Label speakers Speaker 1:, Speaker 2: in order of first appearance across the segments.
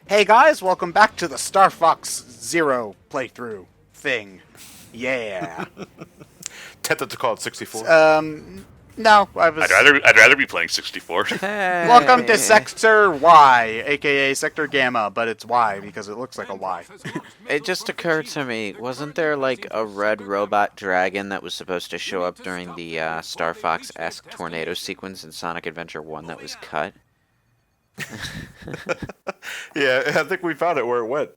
Speaker 1: Hey guys, welcome back to the Star Fox Zero playthrough thing. Yeah.
Speaker 2: Tempted to call it 64.
Speaker 1: No, I was.
Speaker 3: I'd rather be playing 64.
Speaker 1: Welcome to Sector Y, aka Sector Gamma, but it's Y because it looks like a Y.
Speaker 4: It just occurred to me, wasn't there like a red robot dragon that was supposed to show up during the Star Fox-esque tornado sequence in Sonic Adventure 1 that was cut?
Speaker 2: Yeah, I think we found it where it went.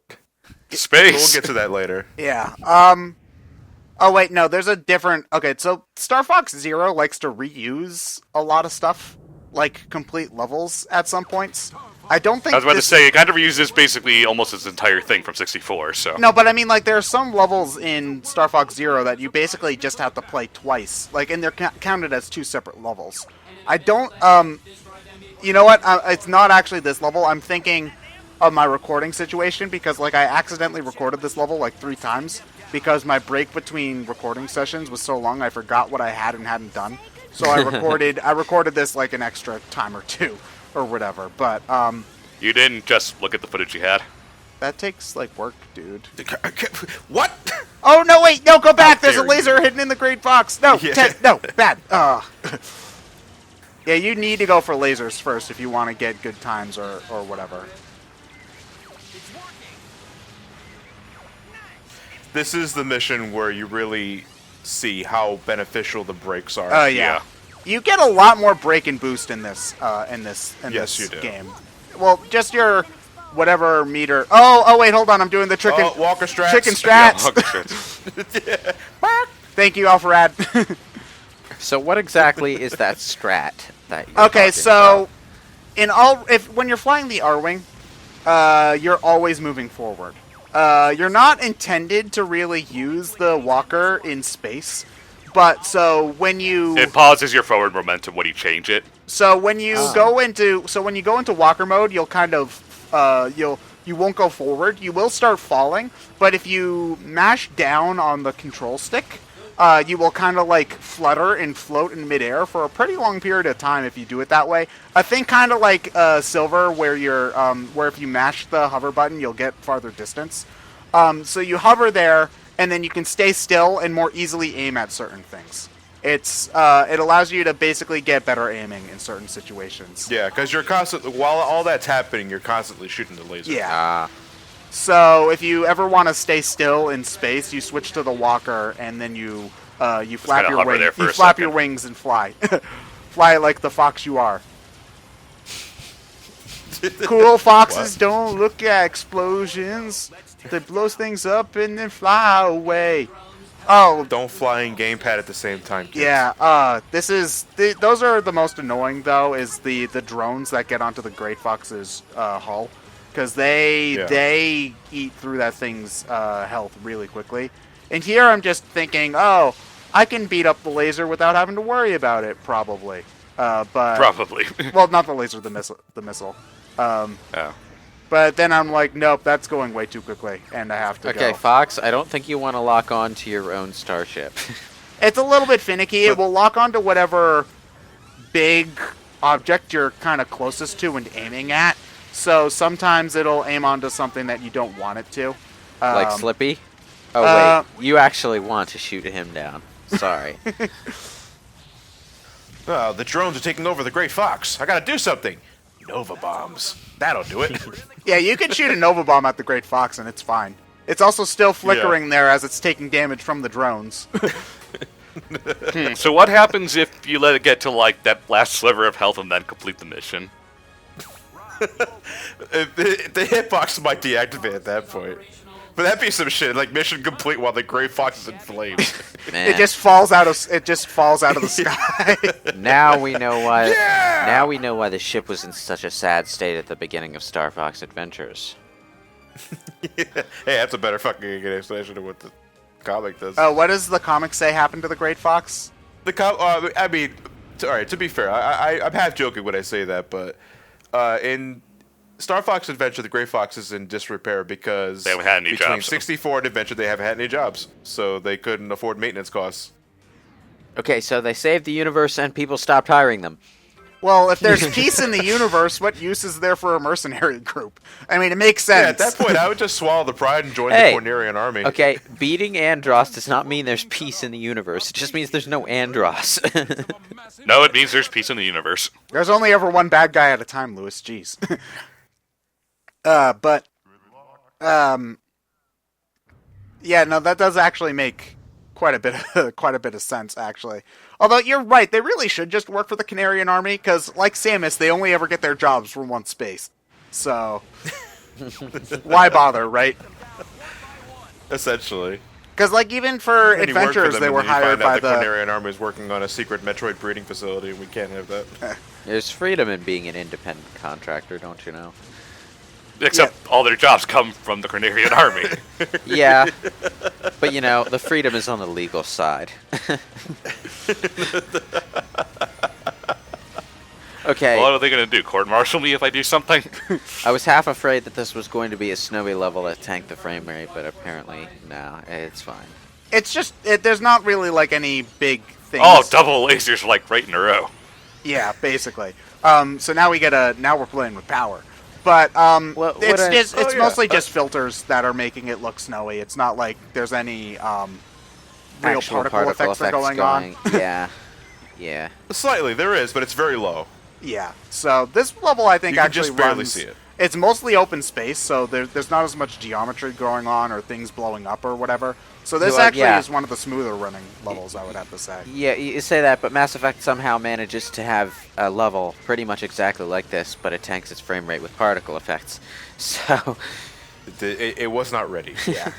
Speaker 3: Space.
Speaker 2: We'll get to that later.
Speaker 1: Yeah. Oh wait, no. There's a different. Okay, so Star Fox Zero likes to reuse a lot of stuff, like complete levels at some points. I don't think.
Speaker 3: I was about to say, it kind of reuses basically almost its entire thing from 64, so...
Speaker 1: No, but I mean, like, there are some levels in Star Fox Zero that you basically just have to play twice. Like, and they're counted as two separate levels. I don't, You know what? It's not actually this level. I'm thinking of my recording situation because, like, I accidentally recorded this level, like, 3 times because my break between recording sessions was so long I forgot what I had and hadn't done. So I recorded this, like, an extra time or 2 or whatever. But,
Speaker 3: You didn't just look at the footage you had.
Speaker 1: that takes, like, work, dude.
Speaker 2: What?
Speaker 1: Oh, no, wait, no, go back. There's a
Speaker 2: dare
Speaker 1: laser hidden in the Great Fox. No,
Speaker 2: Yeah.
Speaker 1: no, bad. Yeah, you need to go for lasers first if you want to get good times or whatever.
Speaker 2: This is the mission where you really see how beneficial the brakes are.
Speaker 1: Oh, yeah. You get a lot more break and boost in this
Speaker 2: Yes, you do.
Speaker 1: game. Well, just your whatever meter. Oh, wait, hold on. I'm doing the chicken.
Speaker 2: Oh, Walker strats.
Speaker 1: Chicken
Speaker 3: Yeah,
Speaker 1: strats.
Speaker 3: Walker strats.
Speaker 1: Thank you, Alpharad.
Speaker 4: So what exactly is that strat that you're
Speaker 1: Okay,
Speaker 4: talking
Speaker 1: so
Speaker 4: about?
Speaker 1: when you're flying the R-wing, you're always moving forward. You're not intended to really use the walker in space, but so when you
Speaker 3: It pauses your forward momentum when you change it.
Speaker 1: when you go into walker mode, you'll kind of you won't go forward. You will start falling, but if you mash down on the control stick, you will kind of like flutter and float in midair for a pretty long period of time if you do it that way. I think kind of like Silver, where you're where if you mash the hover button, you'll get farther distance. So you hover there, and then you can stay still and more easily aim at certain things. It allows you to basically get better aiming in certain situations.
Speaker 2: Yeah, because you're constantly, while all that's happening, you're constantly shooting the laser.
Speaker 1: Yeah. So if you ever want to stay still in space, you switch to the walker, and then you flap
Speaker 3: gotta
Speaker 1: your
Speaker 3: hover
Speaker 1: wings.
Speaker 3: there for
Speaker 1: You
Speaker 3: a
Speaker 1: flap
Speaker 3: second.
Speaker 1: your wings and fly, fly like the fox you are. Cool foxes don't look at explosions. They blow things up and then fly away. Oh,
Speaker 2: Don't fly in gamepad at the same time, kids.
Speaker 1: yeah. Those are the most annoying though. Is the drones that get onto the Great Fox's hull, because they eat through that thing's health really quickly. And here I'm just thinking, oh, I can beat up the laser without having to worry about it, probably. But
Speaker 3: Probably.
Speaker 1: well, not the laser, the missile.
Speaker 3: Oh.
Speaker 1: But then I'm like, nope, that's going way too quickly, and I have to
Speaker 4: Okay,
Speaker 1: go.
Speaker 4: Fox, I don't think you want to lock on to your own starship.
Speaker 1: It's a little bit finicky. It will lock onto whatever big object you're kind of closest to and aiming at. So sometimes it'll aim onto something that you don't want it to.
Speaker 4: Like Slippy? Oh, wait. You actually want to shoot him down. Sorry.
Speaker 2: Oh, the drones are taking over the Great Fox. I gotta do something. Nova bombs. That'll do it.
Speaker 1: Yeah, you can shoot a Nova Bomb at the Great Fox and it's fine. It's also still flickering there as it's taking damage from the drones.
Speaker 3: So what happens if you let it get to, like, that last sliver of health and then complete the mission?
Speaker 2: The hitbox might deactivate at that point. But that'd be some shit, like mission complete while the Great Fox is in flames.
Speaker 4: Man.
Speaker 1: It just falls out of the sky.
Speaker 4: Now we know why.
Speaker 2: Yeah!
Speaker 4: Now we know why the ship was in such a sad state at the beginning of Star Fox Adventures.
Speaker 2: Hey, that's a better fucking explanation of what the comic does.
Speaker 1: What does the comic say happened to the Great Fox?
Speaker 2: I mean, alright, to be fair, I'm half joking when I say that, but in Star Fox Adventure, the Great Fox is in disrepair because
Speaker 3: They haven't had any
Speaker 2: between
Speaker 3: jobs.
Speaker 2: 64 and Adventure, they haven't had any jobs, so they couldn't afford maintenance costs.
Speaker 4: Okay, so they saved the universe and people stopped hiring them.
Speaker 1: Well, if there's peace in the universe, what use is there for a mercenary group? I mean, it makes sense.
Speaker 2: Yeah, at that point, I would just swallow the pride and join
Speaker 4: Hey.
Speaker 2: the Cornerian army.
Speaker 4: Okay, beating Andros does not mean there's peace in the universe. It just means there's no Andros.
Speaker 3: No, it means there's peace in the universe.
Speaker 1: There's only ever one bad guy at a time, Lewis. Jeez. Yeah, no, that does actually make quite a bit of sense, actually. Although you're right, they really should just work for the Canarian army, because like Samus, they only ever get their jobs from one space. So why bother, right?
Speaker 2: Essentially.
Speaker 1: Because like even for
Speaker 2: And you work for
Speaker 1: adventures,
Speaker 2: them
Speaker 1: they
Speaker 2: and
Speaker 1: were
Speaker 2: then you
Speaker 1: hired
Speaker 2: find out
Speaker 1: by
Speaker 2: the
Speaker 1: the.
Speaker 2: Cornerian army is working on a secret Metroid breeding facility, and we can't have that.
Speaker 4: There's freedom in being an independent contractor, don't you know?
Speaker 3: Except all their jobs come from the Cornerian army.
Speaker 4: Yeah, but you know, the freedom is on the legal side. Okay,
Speaker 3: What are they going to do? Court-martial me if I do something?
Speaker 4: I was half afraid that this was going to be a snowy level that tanked the frame rate, but apparently, no, it's fine.
Speaker 1: It's just there's not really like any big things.
Speaker 3: Oh, double lasers like right in a row.
Speaker 1: Yeah, basically. So now we're playing with power. But it's mostly just filters that are making it look snowy. It's not like there's any real
Speaker 4: Actual
Speaker 1: particle effects that are going on.
Speaker 4: Yeah, yeah.
Speaker 2: Slightly, there is, but it's very low.
Speaker 1: Yeah. So this level, I think,
Speaker 2: You can
Speaker 1: actually
Speaker 2: just barely
Speaker 1: runs.
Speaker 2: see it.
Speaker 1: It's mostly open space, so there's not as much geometry going on or things blowing up or whatever. So this actually
Speaker 4: yeah.
Speaker 1: is one of the smoother running levels, I would have to say.
Speaker 4: Yeah, you say that, but Mass Effect somehow manages to have a level pretty much exactly like this, but it tanks its frame rate with particle effects. So,
Speaker 2: It was not ready.
Speaker 1: Yeah.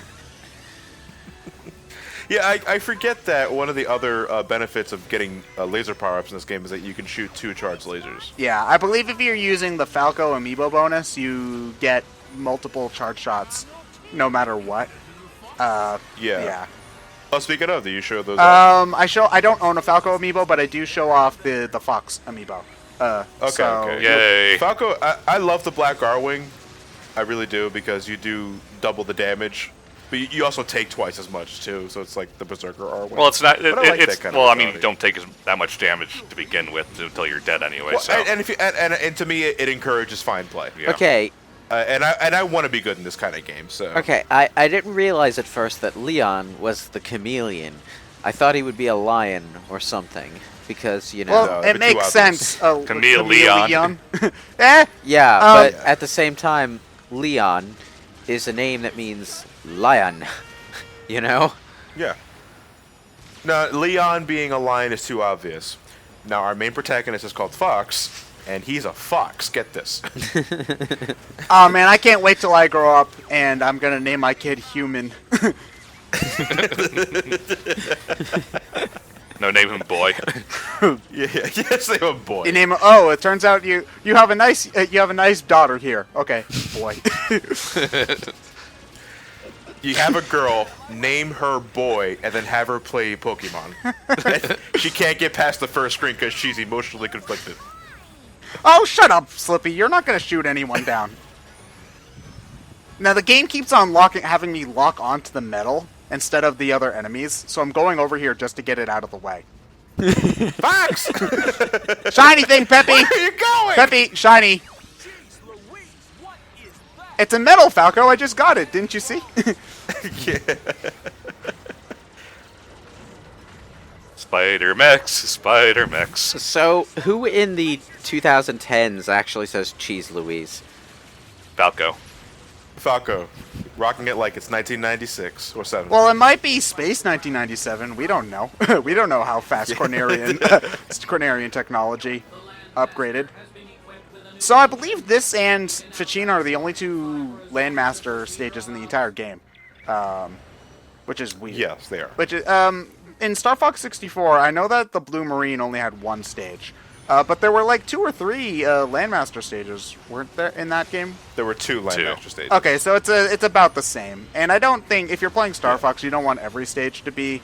Speaker 2: Yeah, I forget that one of the other benefits of getting laser power-ups in this game is that you can shoot 2 charged lasers.
Speaker 1: Yeah, I believe if you're using the Falco amiibo bonus, you get multiple charge shots no matter what. Yeah.
Speaker 2: Oh, speaking of, do you show those off?
Speaker 1: I don't own a Falco amiibo, but I do show off the Fox amiibo.
Speaker 2: Okay.
Speaker 3: Yay.
Speaker 2: Falco, I love the Black R-Wing. I really do, because you do double the damage. But you also take twice as much, too, so it's like the Berserker R-Wing.
Speaker 3: Well, it's not.
Speaker 2: But I like
Speaker 3: It's
Speaker 2: that kind
Speaker 3: well,
Speaker 2: of
Speaker 3: I mean, you
Speaker 2: mentality.
Speaker 3: don't take that much damage to begin with until you're dead anyway.
Speaker 2: Well,
Speaker 3: So
Speaker 2: and if you, and to me, it encourages fine play.
Speaker 3: Yeah.
Speaker 4: okay,
Speaker 2: And I want to be good in this kind of game, so...
Speaker 4: okay. I didn't realize at first that Leon was the chameleon. I thought he would be a lion or something, because, you know...
Speaker 1: Well,
Speaker 2: No,
Speaker 1: it
Speaker 2: that'd be too
Speaker 1: makes
Speaker 2: obvious.
Speaker 1: sense.
Speaker 3: Chameleon.
Speaker 1: Eh?
Speaker 4: Yeah,
Speaker 1: Um,
Speaker 4: but at the same time, Leon is a name that means lion. You know?
Speaker 2: Yeah. Now, Leon being a lion is too obvious. Now, our main protagonist is called Fox, and he's a fox. Get this.
Speaker 1: Oh man, I can't wait till I grow up and I'm gonna name my kid Human.
Speaker 3: no, name him boy.
Speaker 2: Yeah, yes, they have a boy.
Speaker 1: You name. Oh, it turns out you have a nice daughter here. Okay, boy.
Speaker 2: You have a girl, name her boy, and then have her play Pokemon. She can't get past the first screen because she's emotionally conflicted.
Speaker 1: Oh, shut up, Slippy. You're not gonna shoot anyone down. Now the game keeps on having me lock onto the metal instead of the other enemies, so I'm going over here just to get it out of the way.
Speaker 2: Fox!
Speaker 1: Shiny thing, Peppy.
Speaker 2: Where are you going?
Speaker 1: Peppy, shiny. It's a metal, Falco. I just got it. Didn't you see?
Speaker 2: Yeah.
Speaker 3: Spider Mechs, Spider Mechs.
Speaker 4: So, who in the 2010s actually says cheese Louise?
Speaker 3: Falco.
Speaker 2: Falco, rocking it like it's 1996 or 7.
Speaker 1: Well, it might be Space 1997. We don't know. We don't know how fast Cornerian technology upgraded. So I believe this and Fichinia are the only 2 Landmaster stages in the entire game, which is weird.
Speaker 2: Yes, they are.
Speaker 1: Which is, in Star Fox 64, I know that the Blue Marine only had 1 stage, but there were like 2 or 3 Landmaster stages, weren't there, in that game?
Speaker 2: There were 2 Landmaster stages.
Speaker 1: Okay, so it's about the same. And I don't think, if you're playing Star Fox, you don't want every stage to be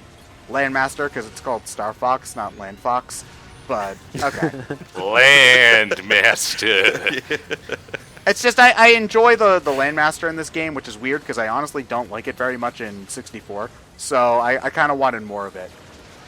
Speaker 1: Landmaster, because it's called Star Fox, not Land Fox. But, okay.
Speaker 3: Landmaster.
Speaker 1: It's just, I enjoy the Landmaster in this game, which is weird, because I honestly don't like it very much in 64. So I kind of wanted more of it.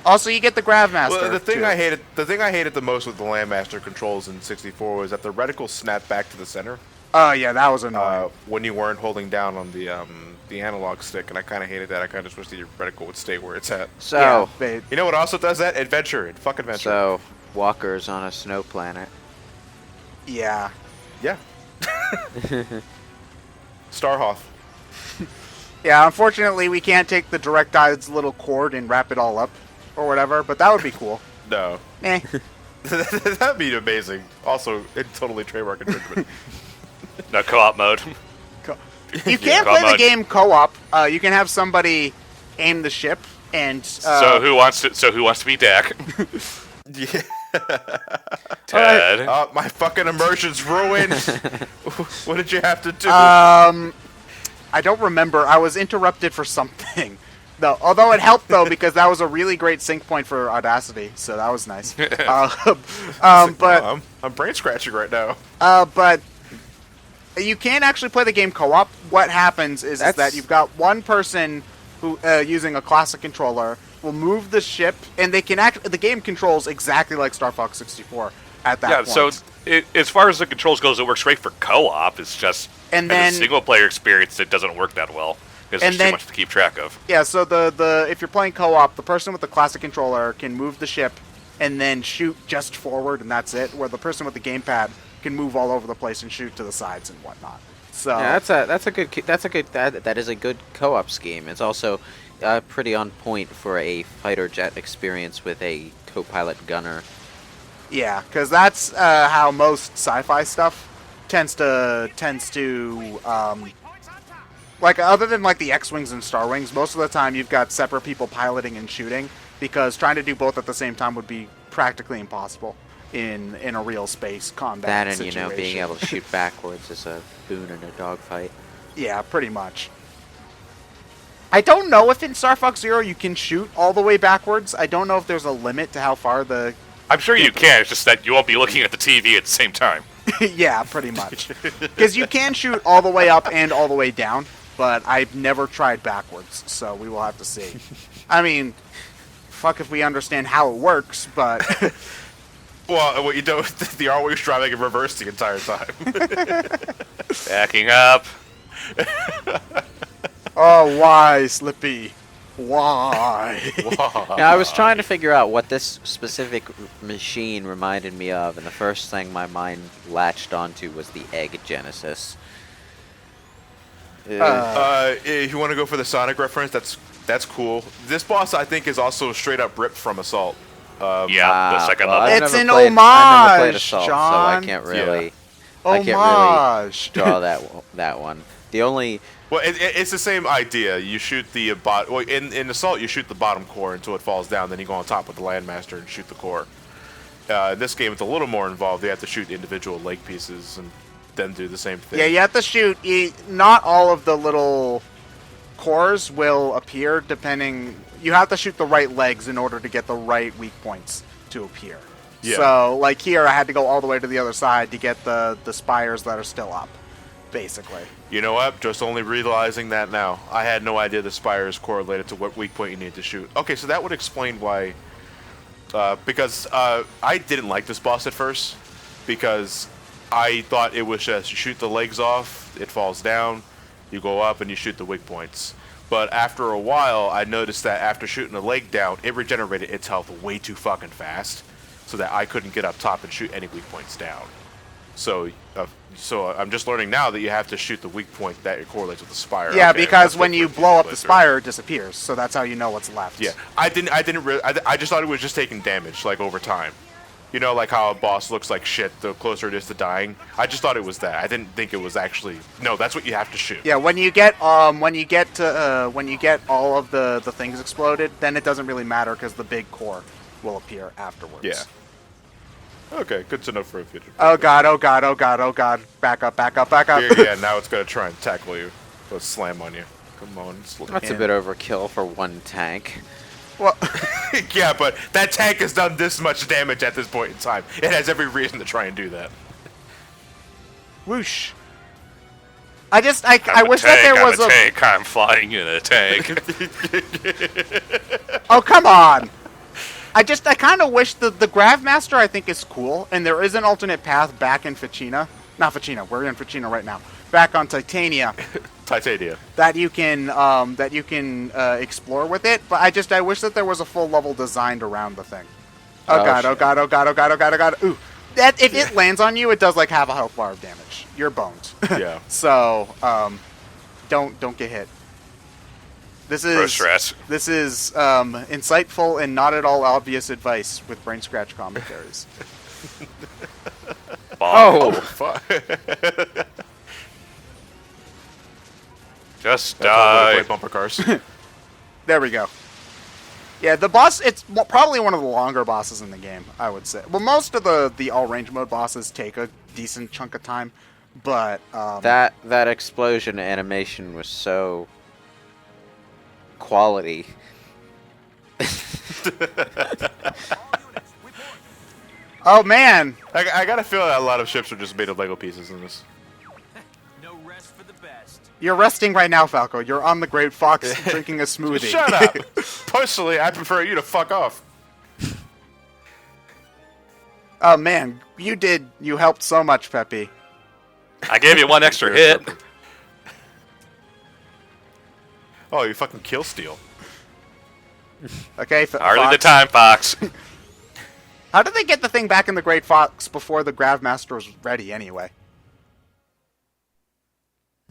Speaker 1: Also, you get the Gravmaster.
Speaker 2: Well, the thing
Speaker 1: too.
Speaker 2: I hated the most with the Landmaster controls in 64 was that the reticle snapped back to the center
Speaker 1: Oh yeah, that was annoying.
Speaker 2: when you weren't holding down on the analog stick, and I kind of hated that. I kind of just wish the reticle would stay where it's at.
Speaker 4: So,
Speaker 1: Yeah, they-
Speaker 2: You know what also does that? Adventure. Fuck Adventure.
Speaker 4: so walkers on a snow planet.
Speaker 1: yeah.
Speaker 2: Yeah. Star Hoth.
Speaker 1: Yeah, unfortunately, we can't take the Direct Eye's little cord and wrap it all up, or whatever. But that would be cool.
Speaker 2: No.
Speaker 1: Eh.
Speaker 2: That'd be amazing. Also, it's totally trademark infringement.
Speaker 3: No co-op mode.
Speaker 1: You can't
Speaker 3: co-op
Speaker 1: play the
Speaker 3: mode.
Speaker 1: game co-op. You can have somebody aim the ship, and
Speaker 3: So who wants to be Dak?
Speaker 2: Yeah.
Speaker 3: Ted.
Speaker 2: Oh, my fucking immersion's ruined. What did you have to do?
Speaker 1: I don't remember. I was interrupted for something. Though, although it helped though because that was a really great sync point for Audacity, so that was nice. But
Speaker 2: I'm brain scratching right now.
Speaker 1: but you can actually play the game co-op. What happens is that you've got one person who using a classic controller will move the ship, and they can the game controls exactly like Star Fox 64 at that
Speaker 3: Yeah,
Speaker 1: point.
Speaker 3: so as far as the controls goes, it works great for co-op. It's just
Speaker 1: And
Speaker 3: as a
Speaker 1: then-
Speaker 3: single-player experience, it doesn't work that well because
Speaker 1: And
Speaker 3: there's
Speaker 1: then-
Speaker 3: too much to keep track of.
Speaker 1: Yeah, so the if you're playing co-op, the person with the classic controller can move the ship and then shoot just forward, and that's it. Where the person with the gamepad can move all over the place and shoot to the sides and whatnot. So
Speaker 4: Yeah, that is a good co-op scheme. It's also pretty on point for a fighter jet experience with a co-pilot gunner.
Speaker 1: yeah, because that's how most sci-fi stuff tends to like other than like the X-wings and Star Wings, most of the time you've got separate people piloting and shooting because trying to do both at the same time would be practically impossible in a real space combat
Speaker 4: That and
Speaker 1: situation.
Speaker 4: being able to shoot backwards is a boon in a dogfight.
Speaker 1: Yeah, pretty much. I don't know if in Star Fox Zero you can shoot all the way backwards. I don't know if there's a limit to how far the...
Speaker 3: I'm sure you can. It's just that you won't be looking at the TV at the same time.
Speaker 1: yeah, pretty much. Because you can shoot all the way up and all the way down, but I've never tried backwards, so we will have to see. I mean, fuck if we understand how it works, but...
Speaker 2: Well, what you don't, the always driving in reverse the entire time.
Speaker 3: Backing up.
Speaker 1: oh, why, Slippy? Why?
Speaker 4: Now, I was trying to figure out what this specific machine reminded me of, and the first thing my mind latched onto was the Egg Genesis.
Speaker 2: If you want to go for the Sonic reference, that's cool. This boss, I think, is also straight up ripped from Assault.
Speaker 3: Yeah, the second
Speaker 4: well,
Speaker 3: level.
Speaker 4: I've
Speaker 1: It's
Speaker 4: never
Speaker 1: an
Speaker 4: played- I've never played
Speaker 1: homage,
Speaker 4: Assault,
Speaker 1: John.
Speaker 4: so I can't really,
Speaker 1: Homage.
Speaker 4: draw that one. The only
Speaker 2: Well, it's the same idea. You shoot the well, in Assault, you shoot the bottom core until it falls down. Then you go on top with the Landmaster and shoot the core. In this game, it's a little more involved. You have to shoot individual leg pieces and then do the same thing.
Speaker 1: Yeah, you have to shoot. Not all of the little cores will appear depending. You have to shoot the right legs in order to get the right weak points to appear.
Speaker 2: Yeah.
Speaker 1: So, like here, I had to go all the way to the other side to get the spires that are still up, basically.
Speaker 2: You know what? Just only realizing that now. I had no idea the spire is correlated to what weak point you need to shoot. Okay, so that would explain why. Because I didn't like this boss at first because I thought it was just you shoot the legs off, it falls down, you go up and you shoot the weak points. But after a while, I noticed that after shooting a leg down, it regenerated its health way too fucking fast, so that I couldn't get up top and shoot any weak points down. So I'm just learning now that you have to shoot the weak point that it correlates with the spire.
Speaker 1: Yeah,
Speaker 2: Okay,
Speaker 1: because
Speaker 2: that's
Speaker 1: when
Speaker 2: what
Speaker 1: you
Speaker 2: brings
Speaker 1: blow
Speaker 2: me
Speaker 1: up
Speaker 2: to
Speaker 1: the
Speaker 2: playthrough.
Speaker 1: spire, it disappears. So that's how you know what's left.
Speaker 2: Yeah, I just thought it was just taking damage, like, over time. You know, like how a boss looks like shit the closer it is to dying. I just thought it was that. I didn't think it was actually. No, that's what you have to shoot.
Speaker 1: Yeah, when you get all of the things exploded, then it doesn't really matter because the big core will appear afterwards.
Speaker 2: Yeah. Okay, good to know for a future.
Speaker 1: Oh god, oh god, oh god, oh god. Back up, back up, back up.
Speaker 2: Yeah, now it's gonna try and tackle you. Let's slam on you. Come on.
Speaker 4: that's a bit overkill for one tank.
Speaker 1: Well,
Speaker 2: Yeah, but that tank has done this much damage at this point in time. It has every reason to try and do that.
Speaker 1: whoosh. I wish
Speaker 3: that
Speaker 1: there was
Speaker 3: a tank. I'm flying in a tank.
Speaker 1: Oh, come on. I kind of wish the Gravmaster I think is cool, and there is an alternate path back in Fichinia. Not Fichinia, we're in Fichinia right now. Back on Titania.
Speaker 2: Titania.
Speaker 1: That you can explore with it, but I wish that there was a full level designed around the thing. Oh god, oh god, oh god, oh god, oh god, oh god. Ooh. That if it lands on you, it does like half a health bar of damage. You're boned.
Speaker 2: Yeah.
Speaker 1: So, don't get hit. This is
Speaker 3: strats.
Speaker 1: This is insightful and not at all obvious advice with BrainScratch commentaries.
Speaker 3: Bomb.
Speaker 2: Fuck.
Speaker 3: Just
Speaker 2: That's one way to
Speaker 3: die.
Speaker 2: play bumper cars.
Speaker 1: There we go. Yeah, the boss, it's probably one of the longer bosses in the game, I would say. Well, most of the all-range mode bosses take a decent chunk of time, but...
Speaker 4: That explosion animation was so... quality.
Speaker 1: Oh, man!
Speaker 2: I got a feeling that a lot of ships are just made of Lego pieces in this.
Speaker 5: No rest for the best.
Speaker 1: You're resting right now, Falco. You're on the Great Fox drinking a smoothie.
Speaker 2: Shut up! Personally, I prefer you to fuck off.
Speaker 1: Oh, man. You helped so much, Peppy.
Speaker 3: I gave you one extra hit.
Speaker 2: Oh, you fucking kill steal.
Speaker 1: Okay,
Speaker 3: Hardly
Speaker 1: Fox.
Speaker 3: the time, Fox.
Speaker 1: How did they get the thing back in the Great Fox before the Gravmaster was ready, anyway?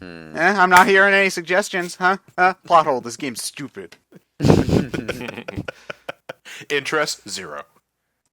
Speaker 1: I'm not hearing any suggestions, huh? Plot hole, this game's stupid.
Speaker 2: Interest, 0.